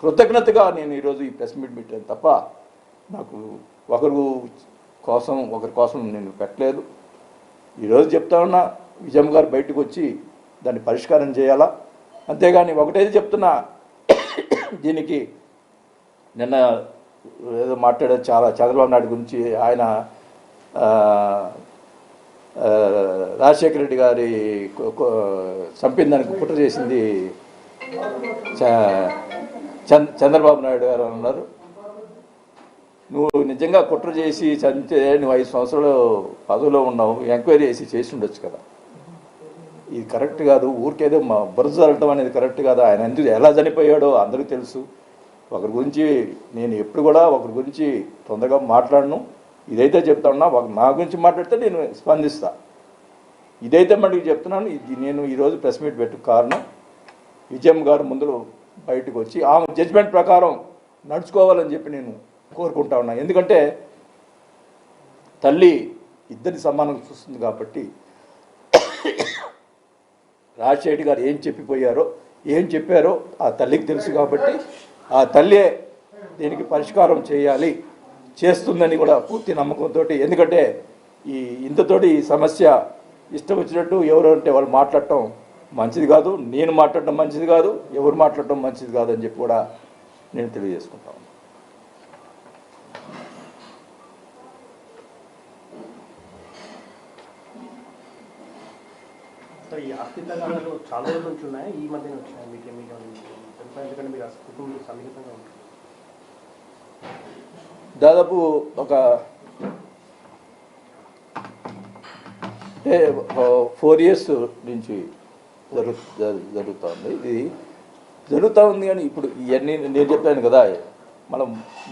కృతజ్ఞతగా నేను ఈరోజు ఈ ప్రెస్ మీట్ పెట్టాను తప్ప నాకు ఒకరి కోసం నేను పెట్టలేదు. ఈరోజు చెప్తా ఉన్నా, విజయమ్మ గారు బయటకు వచ్చి దాన్ని పరిష్కారం చేయాలా. అంతేగాని ఒకటైతే చెప్తున్నా, దీనికి నిన్న ఏదో మాట్లాడారు చాలా చంద్రబాబు నాయుడు గురించి. ఆయన రాజశేఖర రెడ్డి గారి చంపిన దానికి కుట్ర చేసింది చంద్రబాబు నాయుడు గారు అన్నారు. నువ్వు నిజంగా కుట్ర చేసి చంపితే నువ్వు 5 సంవత్సరాలు పదవిలో ఉన్నావు, ఎంక్వైరీ చేసి ఉండొచ్చు కదా. ఇది కరెక్ట్ కాదు. ఊరికేదో బురద జరగటం అనేది కరెక్ట్ కాదు. ఆయన ఎందుకు ఎలా చనిపోయాడో అందరికీ తెలుసు. ఒకరి గురించి నేను ఎప్పుడు కూడా ఒకరి గురించి తొందరగా మాట్లాడను. ఇదైతే చెప్తా ఉన్నా, నా గురించి మాట్లాడితే నేను స్పందిస్తా. ఇదైతే మళ్ళీ చెప్తున్నాను. ఇది నేను ఈరోజు ప్రెస్ మీట్ పెట్టు కారణం, విజయమ్మ గారు ముందు బయటకు వచ్చి ఆమె జడ్జిమెంట్ ప్రకారం నడుచుకోవాలని చెప్పి నేను కోరుకుంటా ఉన్నా. ఎందుకంటే తల్లి ఇద్దరిని సమానంగా చూస్తుంది కాబట్టి, రాజశేఖర్ గారు ఏం చెప్పారో ఆ తల్లికి తెలుసు కాబట్టి, ఆ తల్లి దీనికి పరిష్కారం చేస్తుందని కూడా పూర్తి నమ్మకంతో. ఎందుకంటే ఇంతతోటి ఈ సమస్య ఇష్టం వచ్చినట్టు ఎవరు అంటే వాళ్ళు మాట్లాడటం మంచిది కాదు, నేను మాట్లాడటం మంచిది కాదు, ఎవరు మాట్లాడటం మంచిది కాదు అని చెప్పి కూడా నేను తెలియజేసుకుంటాను. ఈ ఆస్తి తగాదాలు చాలా రోజుల నుంచి ఉన్నాయి, ఈ మధ్యన వచ్చినాయి. మీకేమీ ఎందుకంటే మీరు కుటుంబంలో సన్నిహితంగా ఉంటారు. దాదాపు ఒక 4 years నుంచి జరుగుతుంది. ఇది జరుగుతూ ఉంది. కానీ ఇప్పుడు ఇవన్నీ నేను చెప్పాను కదా,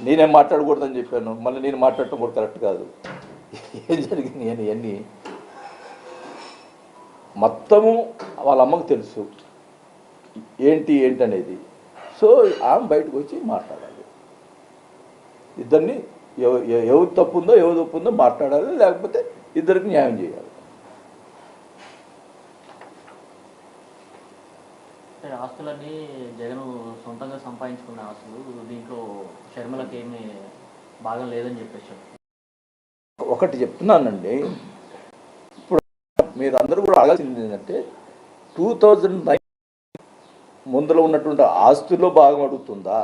నేనేం మాట్లాడకూడదని చెప్పాను. మళ్ళీ నేను మాట్లాడటం కూడా కరెక్ట్ కాదు. ఏం జరిగింది అని ఇవన్నీ మొత్తము వాళ్ళ అమ్మకు తెలుసు ఏంటి అనేది. సో ఆమె బయటకు వచ్చి మాట్లాడాలి. ఇద్దరిని ఎవరు తప్పుందో ఎవరు తప్పుందో మాట్లాడాలి, లేకపోతే ఇద్దరికి న్యాయం చేయాలి. ఆస్తులన్నీ జగన్ సొంతంగా సంపాదించుకున్న ఆస్తులు, దీంట్లో షర్మిలకి ఏమీ భాగం లేదని చెప్పేసి ఒకటి చెప్తున్నానండి. ఇప్పుడు మీరు అందరూ కూడా అడగాల్సింది ఏంటంటే 2009 ముందులో ఉన్నటువంటి ఆస్తుల్లో భాగం అడుగుతుందా,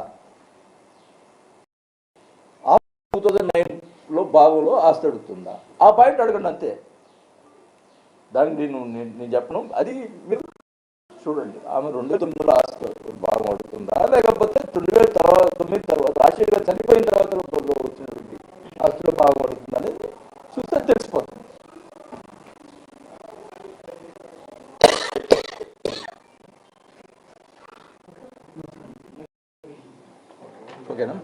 2009లో భాగంలో ఆస్తి అడుగుతుందా? ఆ పాయింట్ అడగండి అంతే. దానికి నేను చెప్పను. అది మీరు చూడండి. ఆమె 2009లో ఆస్తి భాగం అడుగుతుందా, లేకపోతే 2009 తర్వాత రాజశేఖర్ గారు చనిపోయిన తర్వాత వచ్చినటువంటి ఆస్తులో భాగం అడుగుతుందా అనేది చూస్తే తెలిసిపోతుంది. ఓకేనా?